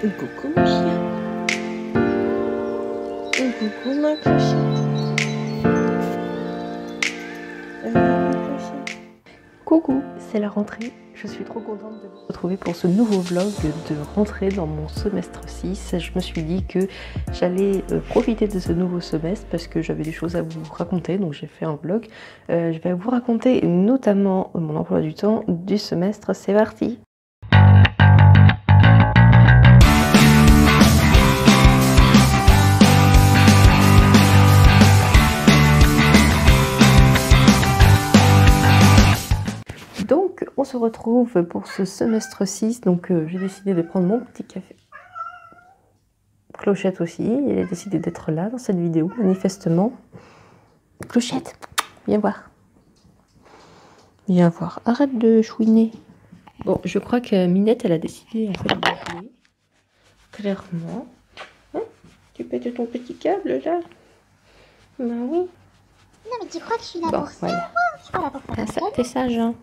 Coucou mon chien. Coucou ma clochette. Ma clochette. Coucou, c'est la rentrée. Je suis trop contente de vous retrouver pour ce nouveau vlog de rentrée dans mon semestre 6. Je me suis dit que j'allais profiter de ce nouveau semestre parce que j'avais des choses à vous raconter, donc j'ai fait un vlog. Je vais vous raconter notamment mon emploi du temps du semestre. C'est parti! Donc on se retrouve pour ce semestre 6, donc j'ai décidé de prendre mon petit café. Clochette aussi, elle a décidé d'être là dans cette vidéo, manifestement. Clochette, viens voir. Viens voir, arrête de chouiner. Bon, je crois que Minette, elle a décidé en fait de jouer. Clairement. Hein, tu pètes ton petit câble là? Ben oui. Non mais tu crois que je suis là Bon, pour ça? voilà. Je suis pas là pour faire ça. T'es sage, hein?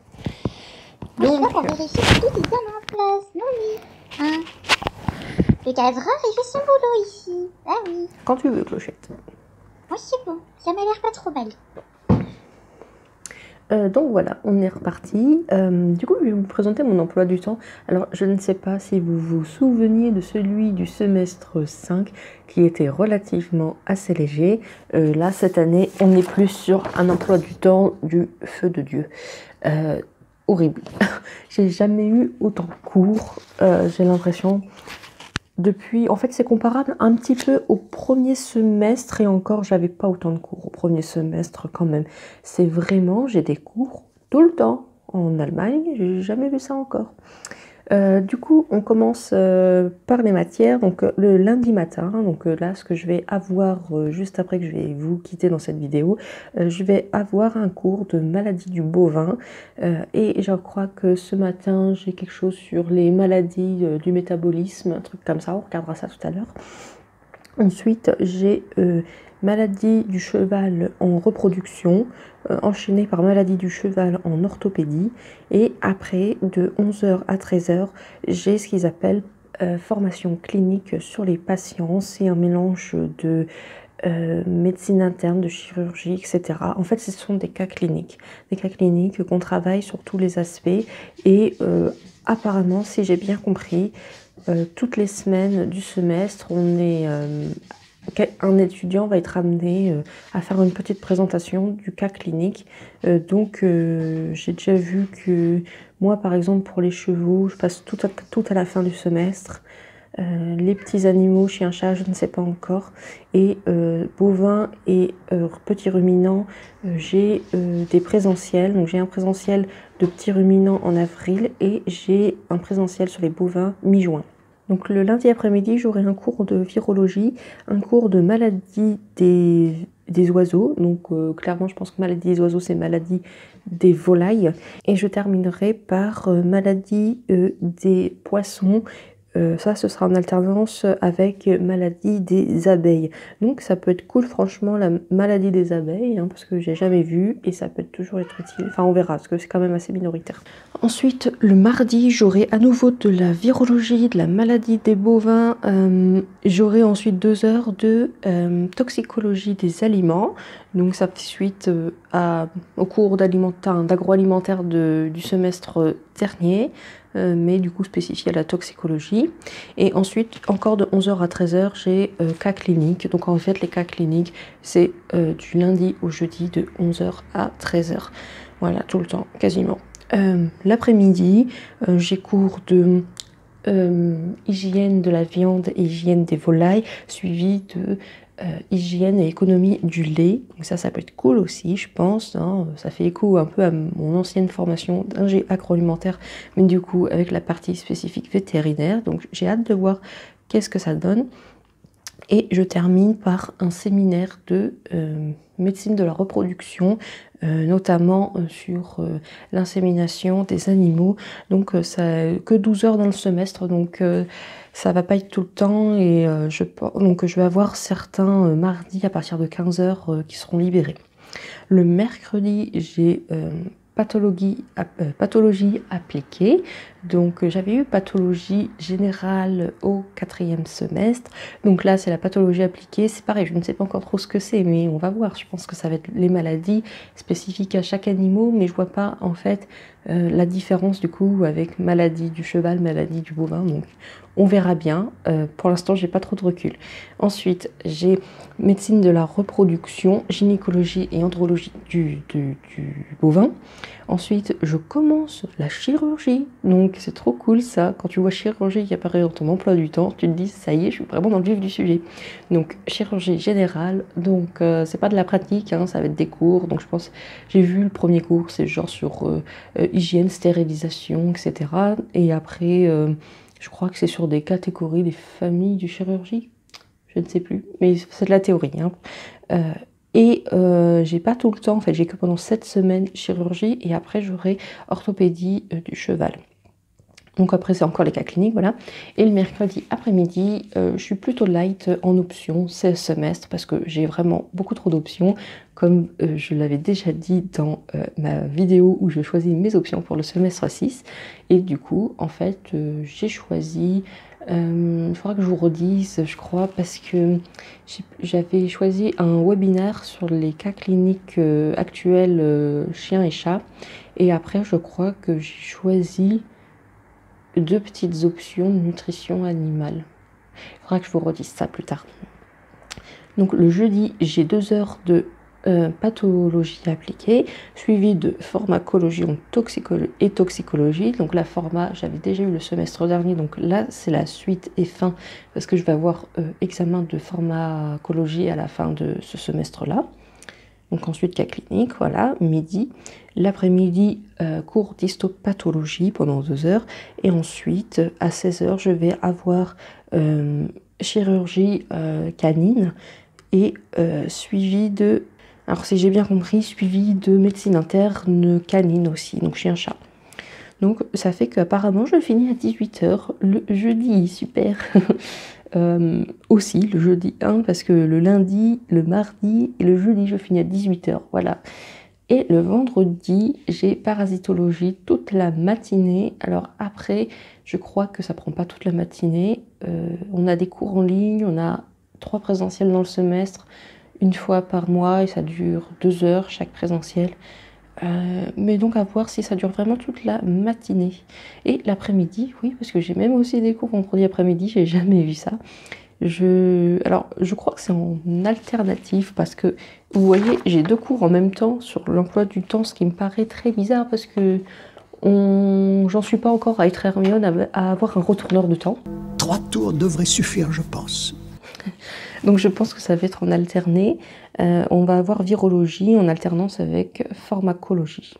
Moi, je suis là Donc, pour vérifier que tout est bien en place. Non oui. Hein? Le cadreur, il fait son boulot ici. Ah oui. quand tu veux, Clochette. Moi c'est bon. Ça m'a l'air pas trop mal. Donc voilà, on est reparti. Du coup, je vais vous présenter mon emploi du temps. Alors, je ne sais pas si vous vous souveniez de celui du semestre 5 qui était relativement assez léger. Là, cette année, on est plus sur un emploi du temps du feu de Dieu. Horrible. J'ai jamais eu autant de cours, j'ai l'impression. Depuis, en fait, c'est comparable un petit peu au premier semestre et encore, j'avais pas autant de cours au premier semestre quand même. C'est vraiment, j'ai des cours tout le temps en Allemagne, j'ai jamais vu ça encore. Du coup, on commence par les matières, donc le lundi matin, donc là, ce que je vais avoir juste après que je vais vous quitter dans cette vidéo, je vais avoir un cours de maladie du bovin et je crois que ce matin, j'ai quelque chose sur les maladies du métabolisme, un truc comme ça, on regardera ça tout à l'heure. Ensuite, j'ai maladie du cheval en reproduction, enchaînée par maladie du cheval en orthopédie. Et après, de 11h à 13h, j'ai ce qu'ils appellent formation clinique sur les patients. C'est un mélange de médecine interne, de chirurgie, etc. En fait, ce sont des cas cliniques qu'on travaille sur tous les aspects. Et apparemment, si j'ai bien compris, toutes les semaines du semestre, un étudiant va être amené à faire une petite présentation du cas clinique. Donc j'ai déjà vu que moi par exemple pour les chevaux, je passe tout à la fin du semestre. Les petits animaux, chien, chat, je ne sais pas encore. Et bovins et petits ruminants, j'ai des présentiels. Donc j'ai un présentiel de petits ruminants en avril et j'ai un présentiel sur les bovins mi-juin. Donc le lundi après-midi, j'aurai un cours de virologie, un cours de maladie des oiseaux. Donc clairement, je pense que maladie des oiseaux, c'est maladie des volailles. Et je terminerai par maladie des poissons. Ça, ce sera en alternance avec maladie des abeilles. Donc ça peut être cool, franchement, la maladie des abeilles, hein, parce que j'ai jamais vu et ça peut toujours être utile. Enfin, on verra, parce que c'est quand même assez minoritaire. Ensuite, le mardi, j'aurai à nouveau de la virologie, de la maladie des bovins. J'aurai ensuite 2 heures de toxicologie des aliments. Donc ça fait suite au cours d'agroalimentaire du semestre dernier. Mais du coup spécifié à la toxicologie. Et ensuite, encore de 11h à 13h, j'ai cas cliniques. Donc en fait, les cas cliniques, c'est du lundi au jeudi de 11h à 13h. Voilà, tout le temps, quasiment. L'après-midi, j'ai cours de hygiène de la viande et hygiène des volailles, suivi de hygiène et économie du lait. Donc ça peut être cool aussi, je pense, hein. Ça fait écho un peu à mon ancienne formation d'ingé agroalimentaire, mais du coup avec la partie spécifique vétérinaire. Donc j'ai hâte de voir qu'est-ce que ça donne. Et je termine par un séminaire de médecine de la reproduction, notamment sur l'insémination des animaux. Donc ça que 12 heures dans le semestre, donc ça va pas être tout le temps. Et donc je vais avoir certains mardis à partir de 15h qui seront libérés. Le mercredi, j'ai pathologie appliquée. Donc j'avais eu pathologie générale au 4e semestre. Donc là c'est la pathologie appliquée, c'est pareil, je ne sais pas encore trop ce que c'est, mais on va voir. Je pense que ça va être les maladies spécifiques à chaque animal, mais je vois pas en fait la différence du coup avec maladie du cheval, maladie du bovin. Donc on verra bien. Pour l'instant j'ai pas trop de recul. Ensuite j'ai médecine de la reproduction, gynécologie et andrologie du bovin. Ensuite, je commence la chirurgie. Donc, c'est trop cool ça. Quand tu vois chirurgie qui apparaît dans ton emploi du temps, tu te dis, ça y est, je suis vraiment dans le vif du sujet. Donc, chirurgie générale. Donc, c'est pas de la pratique, hein, ça va être des cours. Donc, je pense, j'ai vu le premier cours, c'est genre sur hygiène, stérilisation, etc. Et après, je crois que c'est sur des catégories, des familles du chirurgie. Je ne sais plus, mais c'est de la théorie. Hein. J'ai pas tout le temps, en fait, j'ai que pendant 7 semaines chirurgie et après j'aurai orthopédie du cheval. Donc après c'est encore les cas cliniques, voilà. Et le mercredi après-midi, je suis plutôt light en options, c'est semestre, parce que j'ai vraiment beaucoup trop d'options. Comme je l'avais déjà dit dans ma vidéo où je choisis mes options pour le semestre 6. Et du coup, en fait, j'ai choisi... il faudra que je vous redise, je crois, parce que j'avais choisi un webinaire sur les cas cliniques actuels chiens et chats. Et après, je crois que j'ai choisi 2 petites options de nutrition animale. Il faudra que je vous redise ça plus tard. Donc le jeudi, j'ai 2 heures de pathologie appliquée, suivi de pharmacologie et toxicologie. Donc la pharma, j'avais déjà eu le semestre dernier, donc là c'est la suite et fin, parce que je vais avoir examen de pharmacologie à la fin de ce semestre-là. Donc ensuite cas clinique, voilà, midi. L'après-midi, cours d'histopathologie pendant 2 heures. Et ensuite, à 16 heures, je vais avoir chirurgie canine et suivi de... Alors si j'ai bien compris, suivi de médecine interne canine aussi, donc chien-chat. Donc ça fait qu'apparemment je finis à 18 heures le jeudi, super. Aussi le jeudi 1 parce que le lundi, le mardi et le jeudi je finis à 18 heures, voilà. Et le vendredi, j'ai parasitologie toute la matinée. Alors après, je crois que ça prend pas toute la matinée. On a des cours en ligne, on a 3 présentiels dans le semestre, 1 fois par mois et ça dure 2 heures chaque présentiel. Mais donc à voir si ça dure vraiment toute la matinée. Et l'après-midi, oui, parce que j'ai même aussi des cours vendredi après-midi, j'ai jamais vu ça. Alors, je crois que c'est en alternative parce que, vous voyez, j'ai 2 cours en même temps sur l'emploi du temps, ce qui me paraît très bizarre parce que j'en suis pas encore à être Hermione, à avoir un retourneur de temps. 3 tours devraient suffire, je pense. Donc je pense que ça va être en alterné. On va avoir virologie en alternance avec pharmacologie.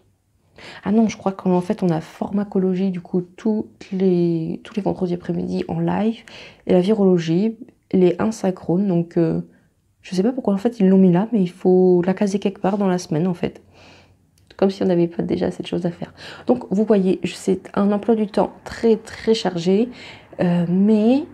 Ah non, je crois qu'en fait on a pharmacologie du coup tous les vendredis après-midi en live et la virologie, les asynchrones. Donc je sais pas pourquoi en fait ils l'ont mis là, mais il faut la caser quelque part dans la semaine en fait. Comme si on n'avait pas déjà cette chose à faire. Donc vous voyez, c'est un emploi du temps très très chargé, mais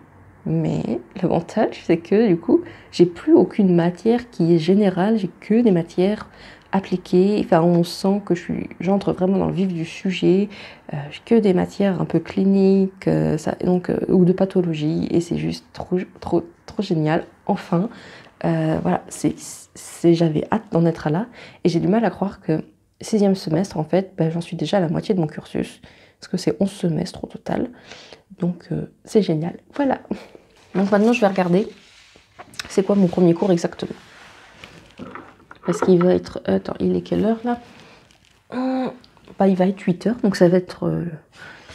l'avantage c'est que du coup j'ai plus aucune matière qui est générale, j'ai que des matières appliquées, enfin on sent que j'entre vraiment dans le vif du sujet, j'ai que des matières un peu cliniques, ou de pathologie, et c'est juste trop génial, enfin, voilà, j'avais hâte d'en être là, et j'ai du mal à croire que 6e semestre en fait, j'en suis déjà à la moitié de mon cursus, parce que c'est 11 semestres au total, donc c'est génial, voilà. Donc maintenant je vais regarder, c'est quoi mon premier cours exactement. Parce qu'il va être... Attends, il est quelle heure là? Il va être 8 heures, donc ça va être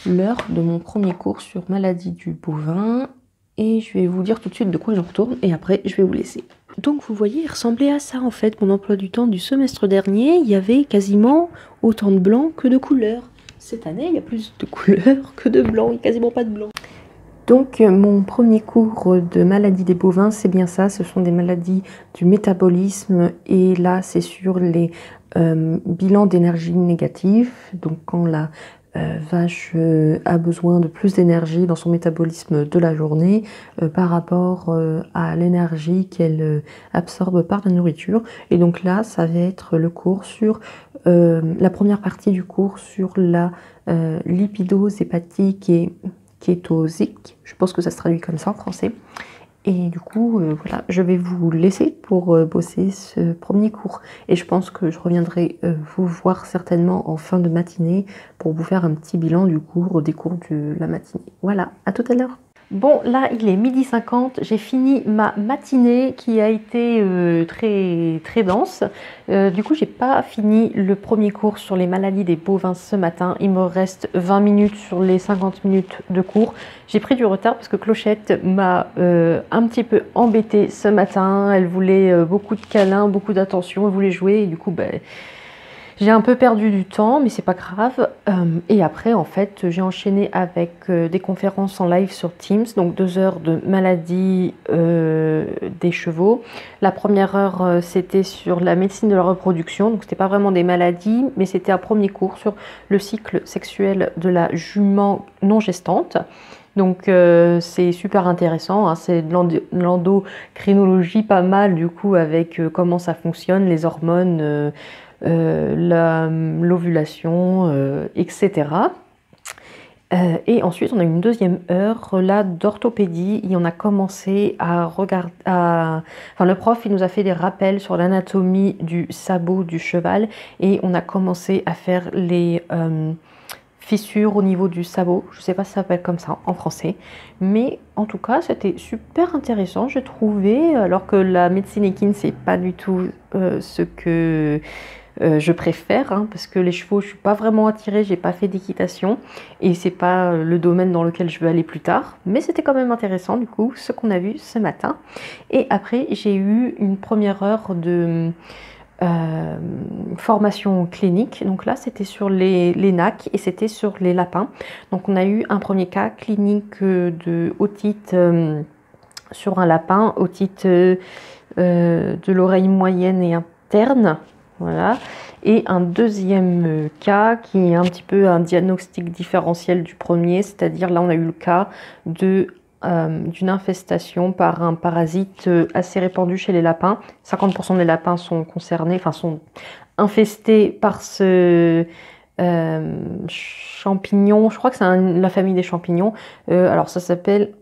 l'heure de mon premier cours sur maladie du bovin. Et je vais vous dire tout de suite de quoi je retourne, et après je vais vous laisser. Donc vous voyez, il ressemblait à ça en fait, mon emploi du temps du semestre dernier. Il y avait quasiment autant de blanc que de couleurs. Cette année, il y a plus de couleurs que de blanc, il n'y a quasiment pas de blanc. Donc mon premier cours de maladie des bovins, c'est bien ça, ce sont des maladies du métabolisme et là c'est sur les bilans d'énergie négative, donc quand la vache a besoin de plus d'énergie dans son métabolisme de la journée par rapport à l'énergie qu'elle absorbe par la nourriture. Et donc là, ça va être le cours sur la première partie du cours sur la lipidose hépatique et kétosique. Je pense que ça se traduit comme ça en français. Et du coup, voilà, je vais vous laisser pour bosser ce premier cours. Et je pense que je reviendrai vous voir certainement en fin de matinée pour vous faire un petit bilan du cours, des cours de la matinée. Voilà, à tout à l'heure. Bon, là, il est 12h50. J'ai fini ma matinée qui a été très dense. Du coup, j'ai pas fini le premier cours sur les maladies des bovins ce matin. Il me reste 20 minutes sur les 50 minutes de cours. J'ai pris du retard parce que Clochette m'a un petit peu embêtée ce matin. Elle voulait beaucoup de câlins, beaucoup d'attention. Elle voulait jouer et du coup, j'ai un peu perdu du temps, mais c'est pas grave. Et après, en fait, j'ai enchaîné avec des conférences en live sur Teams, donc 2 heures de maladie des chevaux. La première heure, c'était sur la médecine de la reproduction, donc c'était pas vraiment des maladies, mais c'était un premier cours sur le cycle sexuel de la jument non gestante. Donc c'est super intéressant, hein, c'est de l'endocrinologie pas mal du coup avec comment ça fonctionne, les hormones, l'ovulation, etc. Et ensuite, on a une deuxième heure là d'orthopédie et on a commencé à regarder. Enfin, le prof il nous a fait des rappels sur l'anatomie du sabot du cheval et on a commencé à faire les fissures au niveau du sabot. Je ne sais pas si ça s'appelle comme ça en français, mais en tout cas, c'était super intéressant, j'ai trouvé. Alors que la médecine équine, c'est pas du tout ce que je préfère, hein, parce que les chevaux, je suis pas vraiment attirée, j'ai pas fait d'équitation et c'est pas le domaine dans lequel je veux aller plus tard, mais c'était quand même intéressant du coup ce qu'on a vu ce matin. Et après j'ai eu une première heure de formation clinique, donc là c'était sur les nacs et c'était sur les lapins. Donc on a eu un premier cas clinique de otite sur un lapin, otite de l'oreille moyenne et interne. Voilà. Et un deuxième cas qui est un petit peu un diagnostic différentiel du premier, c'est-à-dire là on a eu le cas d'une infestation par un parasite assez répandu chez les lapins. 50% des lapins sont concernés, enfin sont infestés par ce champignon. Je crois que c'est la famille des champignons. Alors ça s'appelle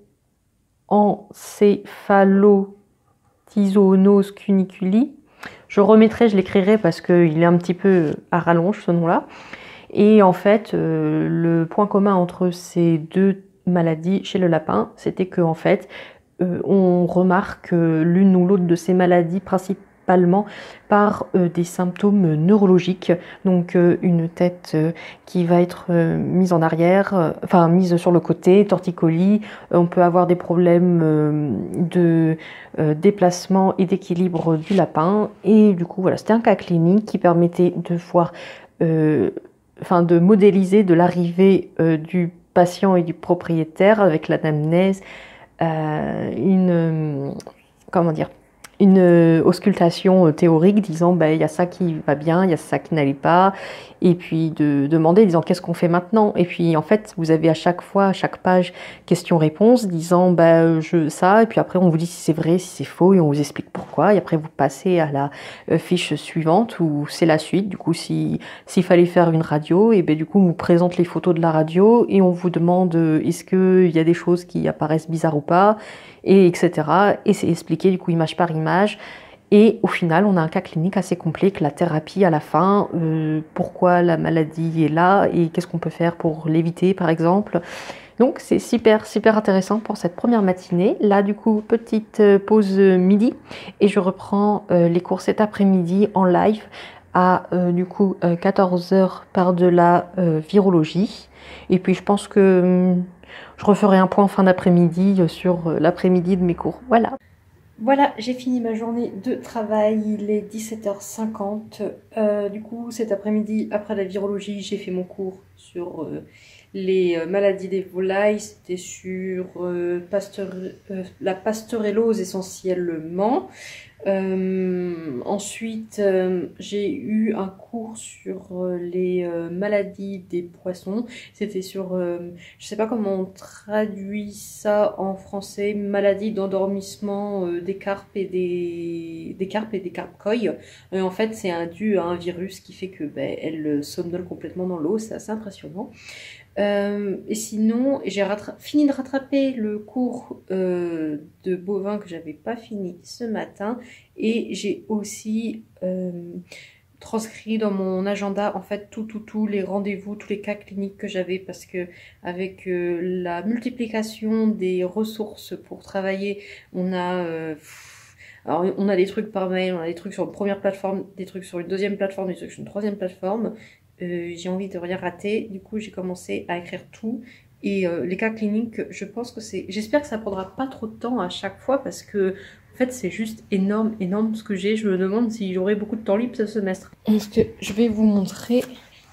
Encéphalotizonose cuniculi. Je remettrai, je l'écrirai parce qu'il est un petit peu à rallonge ce nom-là. Et en fait, le point commun entre ces deux maladies chez le lapin, c'était qu'en fait, on remarque l'une ou l'autre de ces maladies principalement par des symptômes neurologiques, donc une tête qui va être mise en arrière, enfin mise sur le côté, torticolis, on peut avoir des problèmes de déplacement et d'équilibre du lapin, et du coup voilà, c'était un cas clinique qui permettait de voir, enfin de modéliser de l'arrivée du patient et du propriétaire avec l'anamnèse, comment dire, une auscultation théorique disant il y a ça qui va bien, il y a ça qui n'allait pas, et puis de demander disant qu'est-ce qu'on fait maintenant. Et puis en fait vous avez à chaque fois, à chaque page, question-réponse disant ça, et puis après on vous dit si c'est vrai, si c'est faux, et on vous explique pourquoi, et après vous passez à la fiche suivante où c'est la suite. Du coup s'il fallait faire une radio, et du coup on vous présente les photos de la radio et on vous demande est-ce qu'il y a des choses qui apparaissent bizarres ou pas, et etc. Et c'est expliqué du coup image par image. Et au final, on a un cas clinique assez complet, que la thérapie à la fin, pourquoi la maladie est là et qu'est-ce qu'on peut faire pour l'éviter par exemple. Donc c'est super intéressant pour cette première matinée. Là du coup, petite pause midi et je reprends les cours cet après-midi en live à du coup 14h par de la virologie. Et puis je pense que je referai un point en fin d'après-midi sur l'après-midi de mes cours. Voilà, j'ai fini ma journée de travail, il est 17h50. Du coup, cet après-midi, après la virologie, j'ai fait mon cours sur les maladies des volailles. C'était sur la pasteurellose essentiellement. Ensuite, j'ai eu un cours sur les maladies des poissons. C'était sur, je sais pas comment on traduit ça en français, maladie d'endormissement des carpes et des carpes koi. En fait, c'est dû à un virus qui fait que elles somnolent complètement dans l'eau. C'est assez impressionnant. Et sinon, j'ai fini de rattraper le cours de bovin que j'avais pas fini ce matin, et j'ai aussi transcrit dans mon agenda en fait tous les rendez-vous, tous les cas cliniques que j'avais, parce que avec la multiplication des ressources pour travailler, alors on a des trucs par mail, on a des trucs sur une première plateforme, des trucs sur une deuxième plateforme, des trucs sur une troisième plateforme. J'ai envie de rien rater, du coup j'ai commencé à écrire tout. Et les cas cliniques, je pense que j'espère que ça prendra pas trop de temps à chaque fois, parce que en fait c'est juste énorme ce que j'ai. Je me demande si j'aurai beaucoup de temps libre ce semestre. Parce que je vais vous montrer.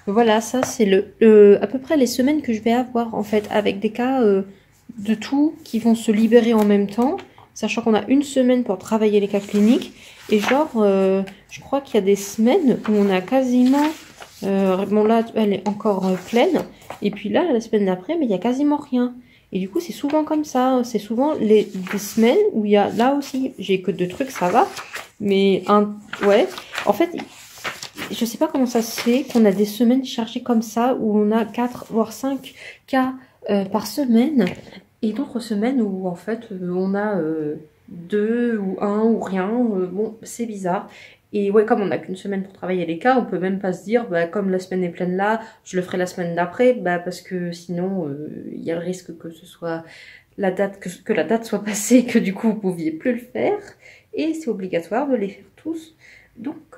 Voilà, ça c'est à peu près les semaines que je vais avoir en fait, avec des cas de tout qui vont se libérer en même temps, sachant qu'on a une semaine pour travailler les cas cliniques. Et genre, je crois qu'il y a des semaines où on a quasiment... bon là, elle est encore pleine. Et puis là, la semaine d'après, mais il y a quasiment rien. Et du coup, c'est souvent comme ça. C'est souvent des semaines où il y a... Là aussi, j'ai que 2 trucs, ça va. Mais ouais. En fait, je sais pas comment ça se fait qu'on a des semaines chargées comme ça, où on a 4 voire 5 cas par semaine. Et d'autres semaines où en fait, on a 2 ou 1 ou rien. Bon, c'est bizarre. Et ouais, comme on n'a qu'une semaine pour travailler les cas, on peut même pas se dire, comme la semaine est pleine là, je le ferai la semaine d'après, parce que sinon, il y a le risque que ce soit la date, que la date soit passée, que du coup, vous pouviez plus le faire. Et c'est obligatoire de les faire tous. Donc,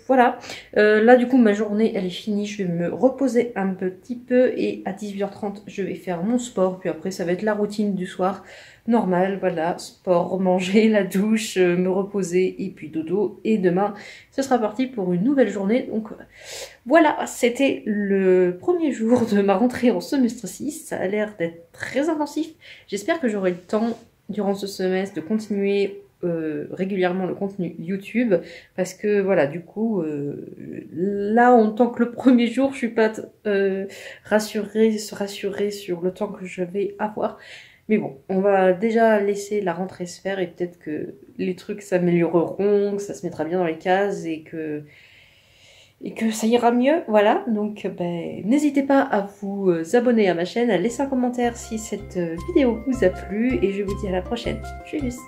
voilà. Là, du coup, ma journée, elle est finie. Je vais me reposer un petit peu, et à 18h30, je vais faire mon sport. Puis après, ça va être la routine du soir. Normal, voilà, sport, manger, la douche, me reposer, et puis dodo. Et demain, ce sera parti pour une nouvelle journée. Donc voilà, c'était le premier jour de ma rentrée en semestre 6. Ça a l'air d'être très intensif. J'espère que j'aurai le temps, durant ce semestre, de continuer régulièrement le contenu YouTube. Parce que voilà, du coup, là, en tant que le premier jour, je suis pas rassurée sur le temps que je vais avoir. Mais bon, on va déjà laisser la rentrée se faire, et peut-être que les trucs s'amélioreront, que ça se mettra bien dans les cases, et que ça ira mieux. Voilà, donc n'hésitez pas à vous abonner à ma chaîne, à laisser un commentaire si cette vidéo vous a plu, et je vous dis à la prochaine. Tchuss!